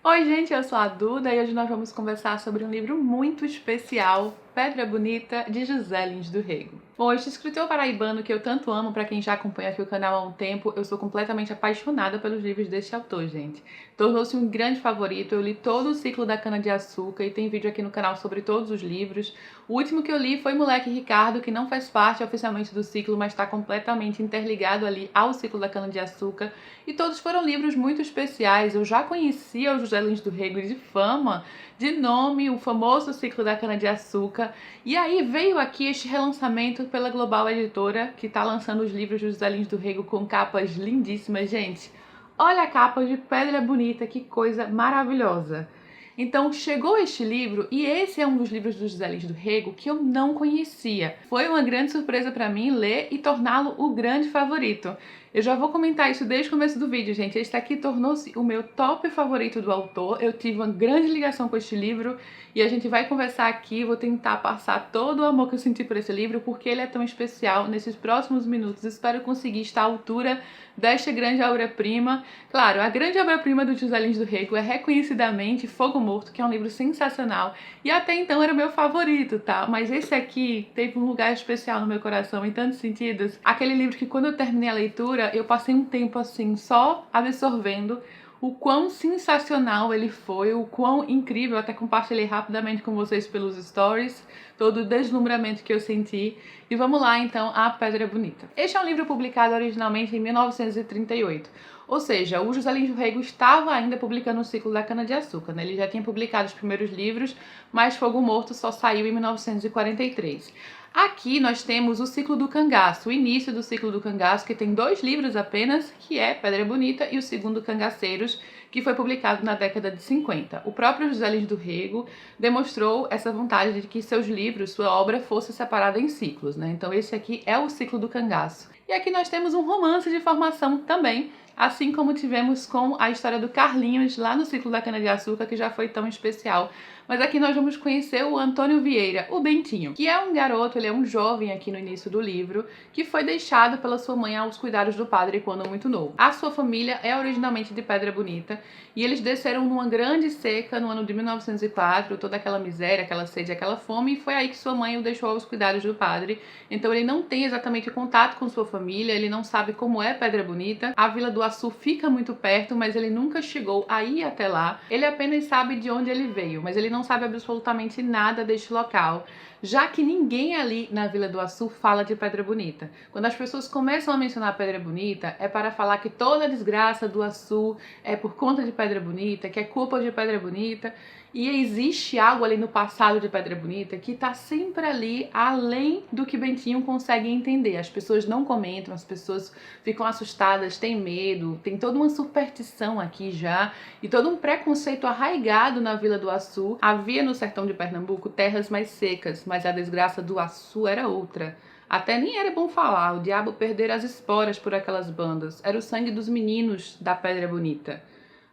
Oi gente, eu sou a Duda e hoje nós vamos conversar sobre um livro muito especial, Pedra Bonita, de José Lins do Rego. Bom, este escritor paraibano que eu tanto amo, para quem já acompanha aqui o canal há um tempo, eu sou completamente apaixonada pelos livros deste autor, gente. Tornou-se um grande favorito, eu li todo o ciclo da cana-de-açúcar e tem vídeo aqui no canal sobre todos os livros. O último que eu li foi Moleque Ricardo, que não faz parte oficialmente do ciclo, mas está completamente interligado ali ao ciclo da cana-de-açúcar. E todos foram livros muito especiais, eu já conhecia o José Lins do Rego de fama, de nome, o famoso ciclo da cana-de-açúcar. E aí veio aqui este relançamento pela Global Editora, que está lançando os livros de José Lins do Rego com capas lindíssimas, gente. Olha a capa de Pedra Bonita, que coisa maravilhosa! Então chegou este livro e esse é um dos livros do José Lins do Rego que eu não conhecia. Foi uma grande surpresa para mim ler e torná-lo o grande favorito. Eu já vou comentar isso desde o começo do vídeo, gente. Este aqui tornou-se o meu top favorito do autor. Eu tive uma grande ligação com este livro e a gente vai conversar aqui. Vou tentar passar todo o amor que eu senti por esse livro, porque ele é tão especial. Nesses próximos minutos espero conseguir estar à altura desta grande obra-prima. Claro, a grande obra-prima do José Lins do Rego é reconhecidamente Fogo Morto, que é um livro sensacional e até então era o meu favorito, tá? Mas esse aqui teve um lugar especial no meu coração em tantos sentidos. Aquele livro que quando eu terminei a leitura, eu passei um tempo assim só absorvendo o quão sensacional ele foi, o quão incrível. Eu até compartilhei rapidamente com vocês pelos stories todo o deslumbramento que eu senti. E vamos lá então a Pedra Bonita. Este é um livro publicado originalmente em 1938. Ou seja, o José Lins do Rego estava ainda publicando o ciclo da cana-de-açúcar, né? Ele já tinha publicado os primeiros livros, mas Fogo Morto só saiu em 1943. Aqui nós temos o ciclo do cangaço, o início do ciclo do cangaço, que tem 2 livros apenas, que é Pedra Bonita e o segundo Cangaceiros, que foi publicado na década de 50. O próprio José Lins do Rego demonstrou essa vontade de que seus livros, sua obra, fosse separada em ciclos, né? Então esse aqui é o ciclo do cangaço. E aqui nós temos um romance de formação também, assim como tivemos com a história do Carlinhos lá no ciclo da cana-de-açúcar, que já foi tão especial. Mas aqui nós vamos conhecer o Antônio Vieira, o Bentinho, que é um garoto, ele é um jovem aqui no início do livro, que foi deixado pela sua mãe aos cuidados do padre quando muito novo. A sua família é originalmente de Pedra Bonita e eles desceram numa grande seca no ano de 1904, toda aquela miséria, aquela sede, aquela fome, e foi aí que sua mãe o deixou aos cuidados do padre. Então ele não tem exatamente contato com sua família, ele não sabe como é Pedra Bonita. A Vila do Açu fica muito perto, mas ele nunca chegou a ir até lá. Ele apenas sabe de onde ele veio, mas ele não sabe absolutamente nada deste local, já que ninguém ali na Vila do Açu fala de Pedra Bonita. Quando as pessoas começam a mencionar Pedra Bonita, é para falar que toda a desgraça do Açu é por conta de Pedra Bonita, que é culpa de Pedra Bonita, e existe algo ali no passado de Pedra Bonita que está sempre ali, além do que Bentinho consegue entender. As pessoas não comentam, as pessoas ficam assustadas, têm medo, tem toda uma superstição aqui já, e todo um preconceito arraigado na Vila do Açu. Havia no sertão de Pernambuco terras mais secas, mas a desgraça do Açu era outra. Até nem era bom falar, o diabo perdera as esporas por aquelas bandas. Era o sangue dos meninos da Pedra Bonita.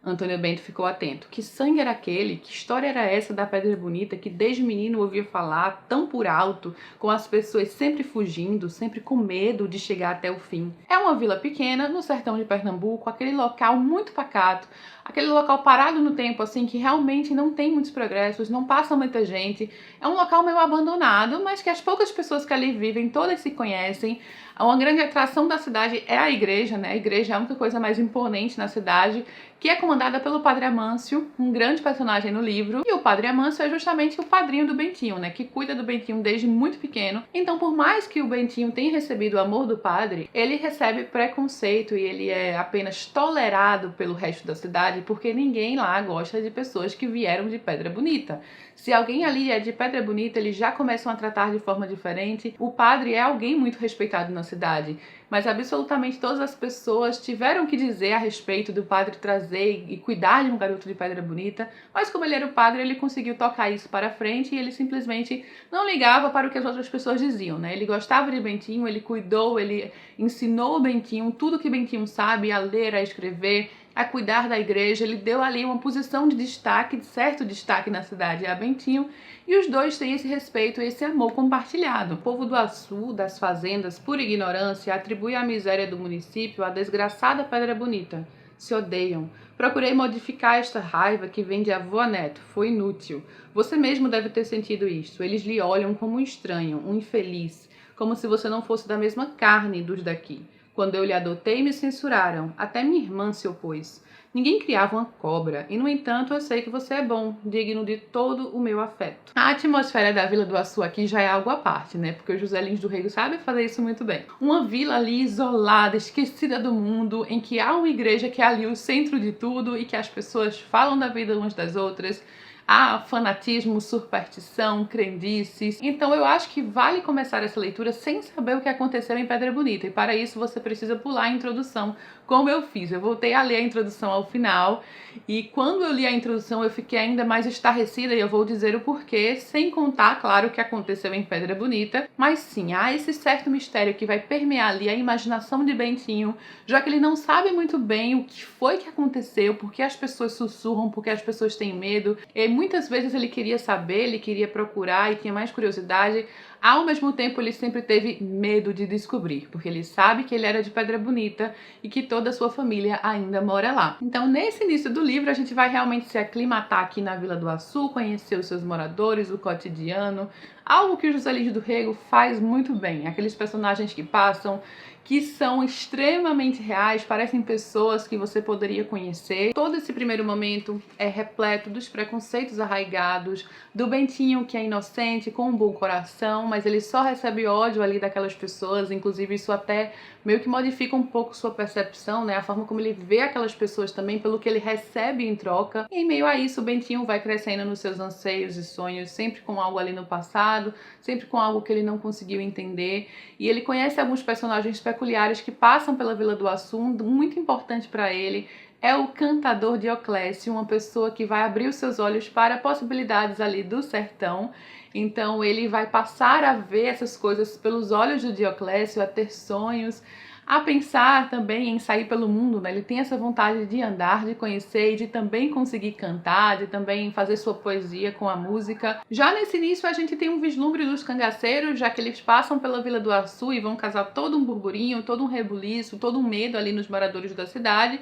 Antônio Bento ficou atento. Que sangue era aquele? Que história era essa da Pedra Bonita que desde menino ouvia falar tão por alto, com as pessoas sempre fugindo, sempre com medo de chegar até o fim? É uma vila pequena, no sertão de Pernambuco, aquele local muito pacato, aquele local parado no tempo, assim, que realmente não tem muitos progressos, não passa muita gente. É um local meio abandonado, mas que as poucas pessoas que ali vivem, todas se conhecem. Uma grande atração da cidade é a igreja, né? A igreja é a única coisa mais imponente na cidade, que é comandada pelo Padre Amâncio, um grande personagem no livro. E o Padre Amâncio é justamente o padrinho do Bentinho, né? Que cuida do Bentinho desde muito pequeno. Então, por mais que o Bentinho tenha recebido o amor do padre, ele recebe preconceito e ele é apenas tolerado pelo resto da cidade, porque ninguém lá gosta de pessoas que vieram de Pedra Bonita. Se alguém ali é de Pedra Bonita, eles já começam a tratar de forma diferente. O padre é alguém muito respeitado na cidade, mas absolutamente todas as pessoas tiveram que dizer a respeito do padre trazer e cuidar de um garoto de Pedra Bonita, mas como ele era o padre, ele conseguiu tocar isso para frente e ele simplesmente não ligava para o que as outras pessoas diziam, né? Ele gostava de Bentinho, ele cuidou, ele ensinou o Bentinho tudo que Bentinho sabe, a ler, a escrever, a cuidar da igreja. Ele deu ali uma posição de destaque, de certo destaque na cidade a Bentinho, e os dois têm esse respeito e esse amor compartilhado. O povo do Açu, das fazendas, por ignorância, atribui a miséria do município à desgraçada Pedra Bonita. Se odeiam, Procurei modificar esta raiva que vem de avô a neto. Foi inútil. Você mesmo deve ter sentido isto. Eles lhe olham como um estranho, um infeliz, como se você não fosse da mesma carne dos daqui. Quando eu lhe adotei, me censuraram. Até minha irmã se opôs. Ninguém criava uma cobra, e no entanto eu sei que você é bom, digno de todo o meu afeto. A atmosfera da Vila do Açu aqui já é algo à parte, né? Porque o José Lins do Rego sabe fazer isso muito bem. Uma vila ali isolada, esquecida do mundo, em que há uma igreja que é ali o centro de tudo e que as pessoas falam da vida umas das outras. Há fanatismo, superstição, crendices. Então eu acho que vale começar essa leitura sem saber o que aconteceu em Pedra Bonita. E para isso você precisa pular a introdução, como eu fiz. Eu voltei a ler a introdução ao final. E quando eu li a introdução eu fiquei ainda mais estarrecida. E eu vou dizer o porquê, sem contar, claro, o que aconteceu em Pedra Bonita. Mas sim, há esse certo mistério que vai permear ali a imaginação de Bentinho, já que ele não sabe muito bem o que foi que aconteceu, por que as pessoas sussurram, por que as pessoas têm medo. E muitas vezes ele queria saber, ele queria procurar e tinha mais curiosidade. Ao mesmo tempo, ele sempre teve medo de descobrir, porque ele sabe que ele era de Pedra Bonita e que toda a sua família ainda mora lá. Então, nesse início do livro, a gente vai realmente se aclimatar aqui na Vila do Açu, conhecer os seus moradores, o cotidiano, algo que o José Lins do Rego faz muito bem. Aqueles personagens que passam, que são extremamente reais, parecem pessoas que você poderia conhecer. Todo esse primeiro momento é repleto dos preconceitos arraigados, do Bentinho que é inocente, com um bom coração, mas ele só recebe ódio ali daquelas pessoas, inclusive isso até meio que modifica um pouco sua percepção, né? A forma como ele vê aquelas pessoas também, pelo que ele recebe em troca. E em meio a isso, o Bentinho vai crescendo nos seus anseios e sonhos, sempre com algo ali no passado, sempre com algo que ele não conseguiu entender. E ele conhece alguns personagens peculiares que passam pela Vila do Açu. Muito importante para ele é o cantador Dioclésio, uma pessoa que vai abrir os seus olhos para possibilidades ali do sertão. Então ele vai passar a ver essas coisas pelos olhos do Dioclésio, a ter sonhos, a pensar também em sair pelo mundo, né? Ele tem essa vontade de andar, de conhecer e de também conseguir cantar, de também fazer sua poesia com a música. Já nesse início a gente tem um vislumbre dos cangaceiros, já que eles passam pela Vila do Açu e vão causar todo um burburinho, todo um rebuliço, todo um medo ali nos moradores da cidade.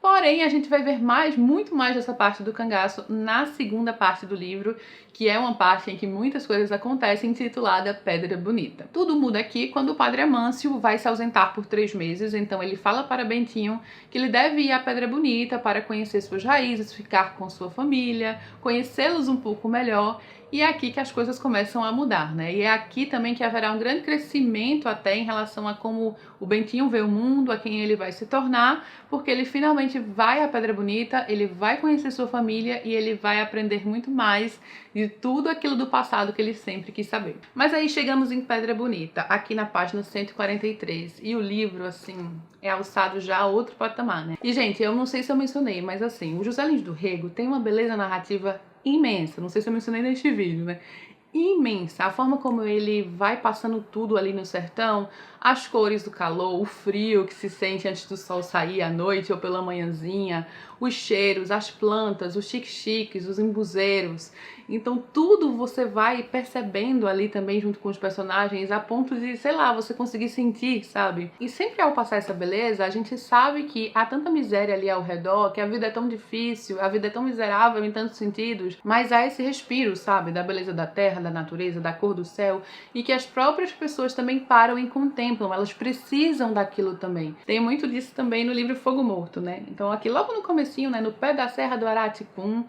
Porém, a gente vai ver muito mais dessa parte do cangaço na segunda parte do livro, que é uma parte em que muitas coisas acontecem, intitulada Pedra Bonita. Tudo muda aqui quando o padre Amâncio vai se ausentar por 3 meses, então ele fala para Bentinho que ele deve ir à Pedra Bonita para conhecer suas raízes, ficar com sua família, conhecê-los um pouco melhor. E é aqui que as coisas começam a mudar, né? E é aqui também que haverá um grande crescimento até em relação a como o Bentinho vê o mundo, a quem ele vai se tornar, porque ele finalmente vai à Pedra Bonita, ele vai conhecer sua família e ele vai aprender muito mais de tudo aquilo do passado que ele sempre quis saber. Mas aí chegamos em Pedra Bonita, aqui na página 143, e o livro, assim, é alçado já a outro patamar, né? E, gente, eu não sei se eu mencionei, mas assim, o José Lins do Rego tem uma beleza narrativa imensa, não sei se eu mencionei neste vídeo, né? Imensa, a forma como ele vai passando tudo ali no sertão, as cores do calor, o frio que se sente antes do sol sair à noite ou pela manhãzinha, os cheiros, as plantas, os chiques-chiques, os embuzeiros. Então tudo você vai percebendo ali também junto com os personagens a ponto de, sei lá, você conseguir sentir, sabe? E sempre ao passar essa beleza, a gente sabe que há tanta miséria ali ao redor, que a vida é tão difícil, a vida é tão miserável em tantos sentidos, mas há esse respiro, sabe? Da beleza da terra, da natureza, da cor do céu, e que as próprias pessoas também param e contemplam, elas precisam daquilo também. Tem muito disso também no livro Fogo Morto, né? Então aqui logo no comecinho, né, no pé da Serra do Araticum,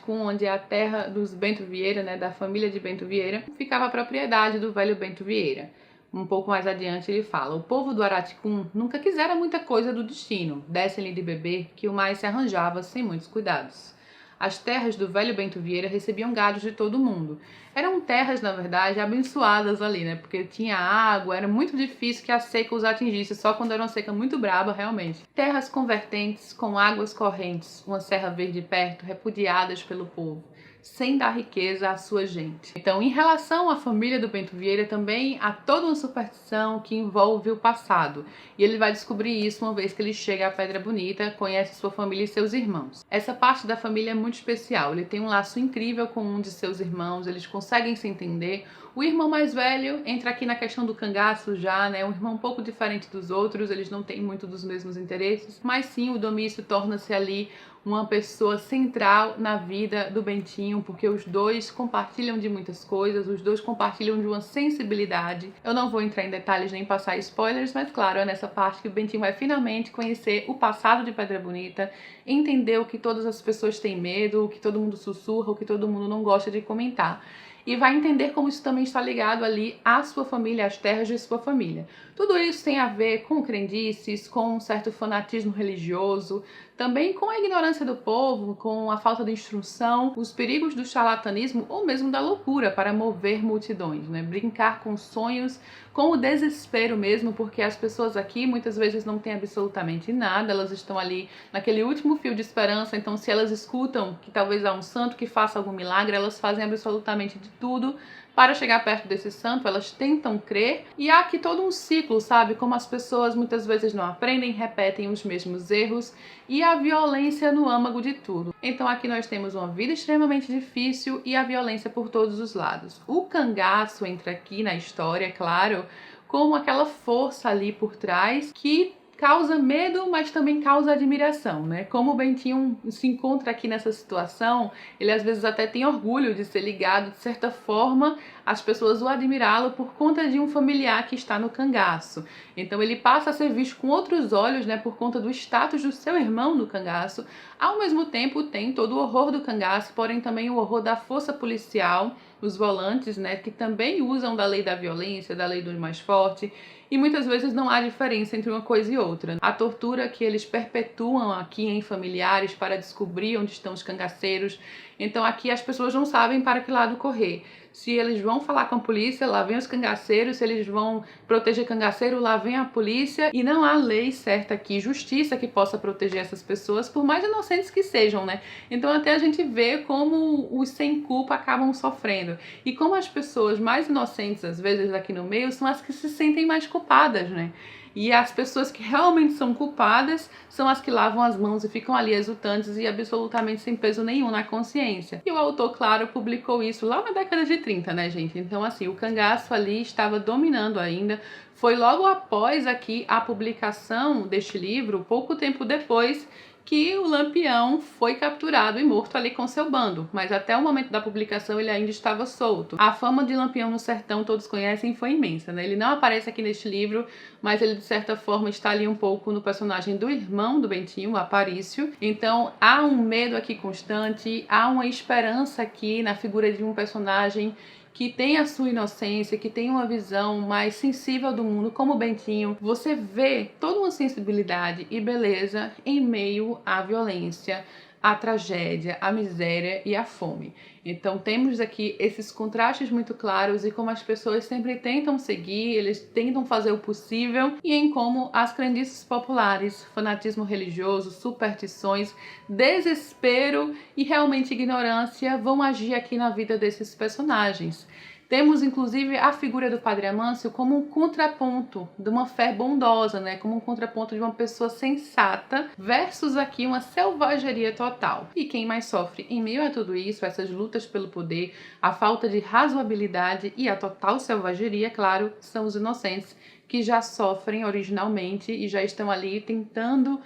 onde é a terra dos Bento Vieira, né, da família de Bento Vieira, ficava a propriedade do velho Bento Vieira. Um pouco mais adiante ele fala: o povo do Araticum nunca quisera muita coisa do destino, dessem-lhe de beber, que o mais se arranjava sem muitos cuidados. As terras do velho Bento Vieira recebiam gados de todo mundo. Eram terras, na verdade, abençoadas ali, né? Porque tinha água, era muito difícil que a seca os atingisse, só quando era uma seca muito braba, realmente. Terras convertentes, com águas correntes, uma serra verde perto, repudiadas pelo povo. sem dar riqueza à sua gente. Então, em relação à família do Bento Vieira, também há toda uma superstição que envolve o passado. E ele vai descobrir isso uma vez que ele chega à Pedra Bonita, conhece sua família e seus irmãos. Essa parte da família é muito especial. Ele tem um laço incrível com um de seus irmãos, eles conseguem se entender. O irmão mais velho entra aqui na questão do cangaço já, né? Um irmão um pouco diferente dos outros, eles não têm muito dos mesmos interesses, mas sim, o Domício torna-se ali uma pessoa central na vida do Bentinho, porque os dois compartilham de muitas coisas, os dois compartilham de uma sensibilidade. Eu não vou entrar em detalhes nem passar spoilers, mas claro, é nessa parte que o Bentinho vai finalmente conhecer o passado de Pedra Bonita, entender o que todas as pessoas têm medo, o que todo mundo sussurra, o que todo mundo não gosta de comentar. E vai entender como isso também está ligado ali à sua família, às terras de sua família. Tudo isso tem a ver com crendices, com um certo fanatismo religioso, também com a ignorância do povo, com a falta de instrução, os perigos do charlatanismo ou mesmo da loucura para mover multidões, né? Brincar com sonhos, com o desespero mesmo, porque as pessoas aqui muitas vezes não têm absolutamente nada, elas estão ali naquele último fio de esperança, então se elas escutam que talvez há um santo que faça algum milagre, elas fazem absolutamente de tudo para chegar perto desse santo, elas tentam crer, e há aqui todo um ciclo, sabe? Como as pessoas muitas vezes não aprendem, repetem os mesmos erros, e a violência no âmago de tudo. Então aqui nós temos uma vida extremamente difícil e a violência por todos os lados. O cangaço entra aqui na história, claro, como aquela força ali por trás que causa medo, mas também causa admiração, né? Como o Bentinho se encontra aqui nessa situação, ele às vezes até tem orgulho de ser ligado, de certa forma, as pessoas o admirá-lo por conta de um familiar que está no cangaço. Então ele passa a ser visto com outros olhos, né, por conta do status do seu irmão no cangaço. Ao mesmo tempo tem todo o horror do cangaço, porém também o horror da força policial, os volantes, né, que também usam da lei da violência, da lei do mais forte, e muitas vezes não há diferença entre uma coisa e outra. A tortura que eles perpetuam aqui em familiares para descobrir onde estão os cangaceiros. Então aqui as pessoas não sabem para que lado correr. Se eles vão falar com a polícia, lá vem os cangaceiros. Se eles vão proteger cangaceiro, lá vem a polícia. E não há lei certa aqui, justiça que possa proteger essas pessoas, por mais inocentes que sejam, né? Então até a gente vê como os sem culpa acabam sofrendo. E como as pessoas mais inocentes, às vezes, aqui no meio, são as que se sentem mais culpadas, né? E as pessoas que realmente são culpadas são as que lavam as mãos e ficam ali exultantes e absolutamente sem peso nenhum na consciência. E o autor, claro, publicou isso lá na década de 30, né, gente? Então, assim, o cangaço ali estava dominando ainda. Foi logo após aqui a publicação deste livro, pouco tempo depois, que o Lampião foi capturado e morto ali com seu bando, mas até o momento da publicação ele ainda estava solto. A fama de Lampião no sertão, todos conhecem, foi imensa, né? Ele não aparece aqui neste livro, mas ele de certa forma está ali um pouco no personagem do irmão do Bentinho, o Aparício. Então há um medo aqui constante, há uma esperança aqui na figura de um personagem que tem a sua inocência, que tem uma visão mais sensível do mundo, como o Bentinho. Você vê toda uma sensibilidade e beleza em meio à violência, à tragédia, à miséria e à fome. Então temos aqui esses contrastes muito claros e como as pessoas sempre tentam seguir, eles tentam fazer o possível, e em como as crendices populares, fanatismo religioso, superstições, desespero e realmente ignorância vão agir aqui na vida desses personagens. Temos, inclusive, a figura do Padre Amâncio como um contraponto de uma fé bondosa, né? Como um contraponto de uma pessoa sensata versus aqui uma selvageria total. E quem mais sofre em meio a tudo isso, essas lutas pelo poder, a falta de razoabilidade e a total selvageria, claro, são os inocentes que já sofrem originalmente e já estão ali tentando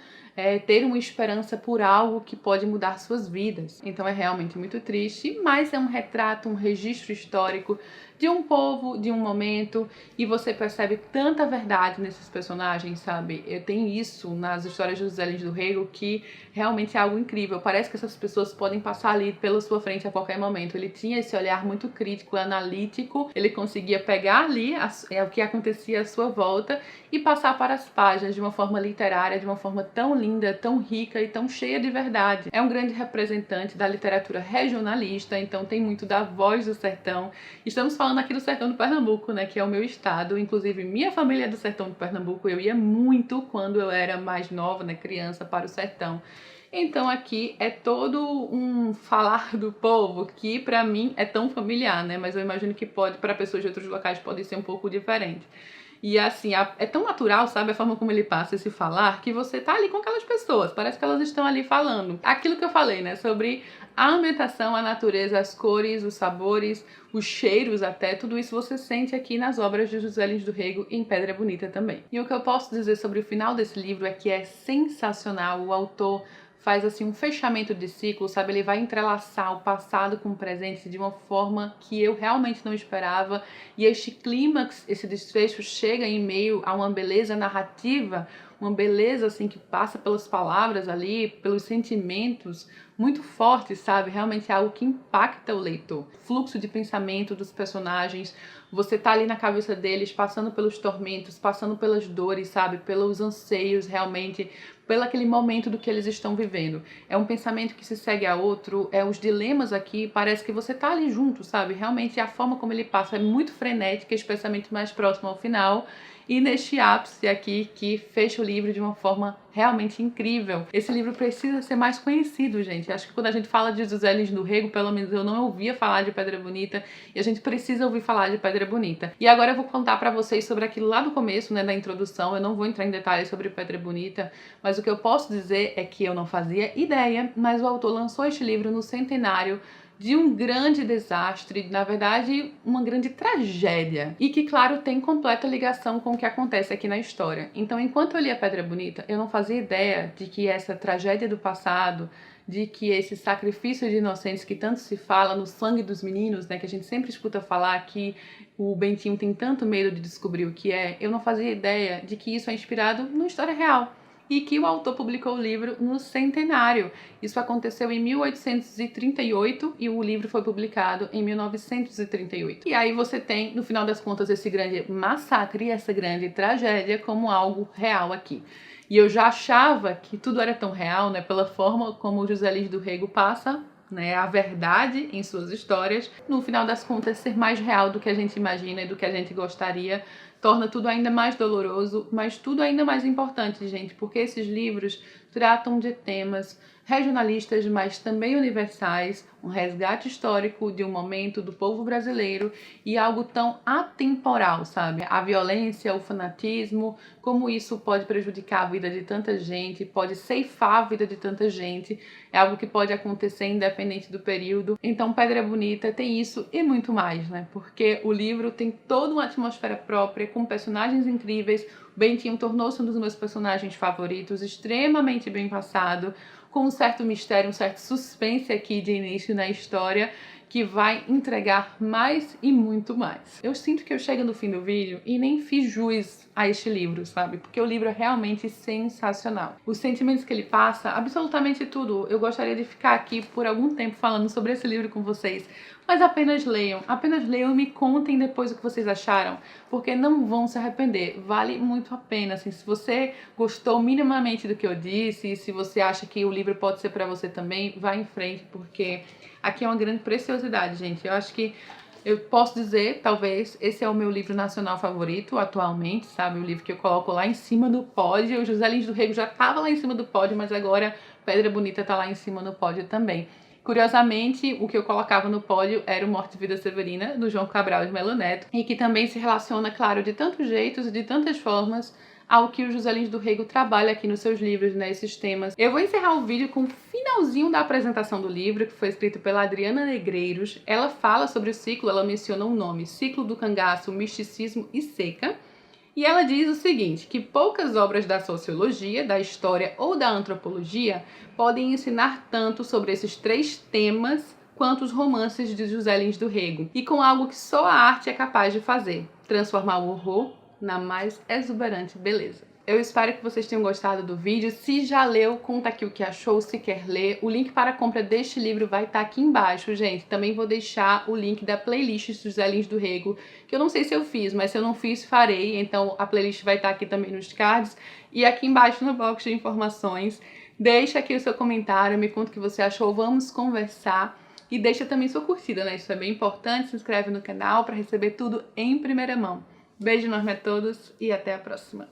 ter uma esperança por algo que pode mudar suas vidas. Então é realmente muito triste, mas é um retrato, um registro histórico de um povo, de um momento, e você percebe tanta verdade nesses personagens, sabe? Eu tenho isso nas histórias de José Lins do Rego, que realmente é algo incrível. Parece que essas pessoas podem passar ali pela sua frente a qualquer momento. Ele tinha esse olhar muito crítico, analítico, ele conseguia pegar ali o que acontecia à sua volta e passar para as páginas de uma forma literária, de uma forma tão linda, tão rica e tão cheia de verdade. É um grande representante da literatura regionalista, então tem muito da voz do sertão. Estamos falando aqui do sertão do Pernambuco, né, que é o meu estado. Inclusive, minha família é do sertão do Pernambuco. Eu ia muito quando eu era mais nova, né, criança, para o sertão. Então aqui é todo um falar do povo que pra mim é tão familiar, né? Mas eu imagino que pode, para pessoas de outros locais, pode ser um pouco diferente. E assim, é tão natural, sabe, a forma como ele passa esse falar, que você tá ali com aquelas pessoas, parece que elas estão ali falando. Aquilo que eu falei, né, sobre a ambientação, a natureza, as cores, os sabores, os cheiros até, tudo isso você sente aqui nas obras de José Lins do Rego em Pedra Bonita também. E o que eu posso dizer sobre o final desse livro é que é sensacional, o autor faz assim um fechamento de ciclo, sabe? Ele vai entrelaçar o passado com o presente de uma forma que eu realmente não esperava. E este clímax, esse desfecho chega em meio a uma beleza narrativa, uma beleza assim que passa pelas palavras ali, pelos sentimentos muito fortes, sabe? Realmente é algo que impacta o leitor. Fluxo de pensamento dos personagens, você tá ali na cabeça deles, passando pelos tormentos, passando pelas dores, sabe? Pelos anseios, realmente, pelo aquele momento do que eles estão vivendo. É um pensamento que se segue a outro, os dilemas aqui, parece que você tá ali junto, sabe? Realmente a forma como ele passa é muito frenética, especialmente mais próximo ao final. E neste ápice aqui que fecha o livro de uma forma realmente incrível. Esse livro precisa ser mais conhecido, gente. Acho que quando a gente fala de José Lins do Rego, pelo menos eu não ouvia falar de Pedra Bonita, e a gente precisa ouvir falar de Pedra Bonita. E agora eu vou contar pra vocês sobre aquilo lá do começo, né, da introdução. Eu não vou entrar em detalhes sobre Pedra Bonita, mas o que eu posso dizer é que eu não fazia ideia, mas o autor lançou este livro no centenário de um grande desastre, na verdade, uma grande tragédia, e que, claro, tem completa ligação com o que acontece aqui na história. Então, enquanto eu lia Pedra Bonita, eu não fazia ideia de que essa tragédia do passado, de que esse sacrifício de inocentes que tanto se fala no sangue dos meninos, né, que a gente sempre escuta falar que o Bentinho tem tanto medo de descobrir o que é, eu não fazia ideia de que isso é inspirado numa história real. E que o autor publicou o livro no centenário. Isso aconteceu em 1838 e o livro foi publicado em 1938. E aí você tem, no final das contas, esse grande massacre, essa grande tragédia como algo real aqui. E eu já achava que tudo era tão real, né, pela forma como o José Lins do Rego passa, né, a verdade em suas histórias, no final das contas ser mais real do que a gente imagina e do que a gente gostaria, torna tudo ainda mais doloroso, mas tudo ainda mais importante, gente, porque esses livros tratam de temas regionalistas, mas também universais, um resgate histórico de um momento do povo brasileiro e algo tão atemporal, sabe? A violência, o fanatismo, como isso pode prejudicar a vida de tanta gente, pode ceifar a vida de tanta gente, é algo que pode acontecer independente do período. Então, Pedra Bonita tem isso e muito mais, né? Porque o livro tem toda uma atmosfera própria, com personagens incríveis. O Bentinho tornou-se um dos meus personagens favoritos, extremamente bem passado, com um certo mistério, um certo suspense aqui de início na história, que vai entregar mais e muito mais. Eu sinto que eu chego no fim do vídeo e nem fiz jus a este livro, sabe? Porque o livro é realmente sensacional. Os sentimentos que ele passa, absolutamente tudo. Eu gostaria de ficar aqui por algum tempo falando sobre esse livro com vocês, mas apenas leiam e me contem depois o que vocês acharam, porque não vão se arrepender, vale muito a pena, assim, se você gostou minimamente do que eu disse, e se você acha que o livro pode ser pra você também, vá em frente, porque aqui é uma grande preciosidade, gente. Eu acho que eu posso dizer, talvez, esse é o meu livro nacional favorito atualmente, sabe? O livro que eu coloco lá em cima do pódio. O José Lins do Rego já estava lá em cima do pódio, mas agora Pedra Bonita tá lá em cima do pódio também. Curiosamente, o que eu colocava no pódio era o Morte e Vida Severina, do João Cabral de Melo Neto, e que também se relaciona, claro, de tantos jeitos e de tantas formas ao que o José Lins do Rego trabalha aqui nos seus livros, né, esses temas. Eu vou encerrar o vídeo com o finalzinho da apresentação do livro, que foi escrito pela Adriana Negreiros. Ela fala sobre o ciclo, ela menciona um nome, Ciclo do Cangaço, Misticismo e Seca. E ela diz o seguinte, que poucas obras da sociologia, da história ou da antropologia podem ensinar tanto sobre esses três temas quanto os romances de José Lins do Rego, e com algo que só a arte é capaz de fazer, transformar o horror na mais exuberante beleza. Eu espero que vocês tenham gostado do vídeo. Se já leu, conta aqui o que achou, se quer ler. O link para a compra deste livro vai estar aqui embaixo, gente. Também vou deixar o link da playlist do José Lins do Rego, que eu não sei se eu fiz, mas se eu não fiz, farei. Então a playlist vai estar aqui também nos cards e aqui embaixo no box de informações. Deixa aqui o seu comentário, me conta o que você achou, vamos conversar. E deixa também sua curtida, né? Isso é bem importante. Se inscreve no canal para receber tudo em primeira mão. Beijo enorme a todos e até a próxima.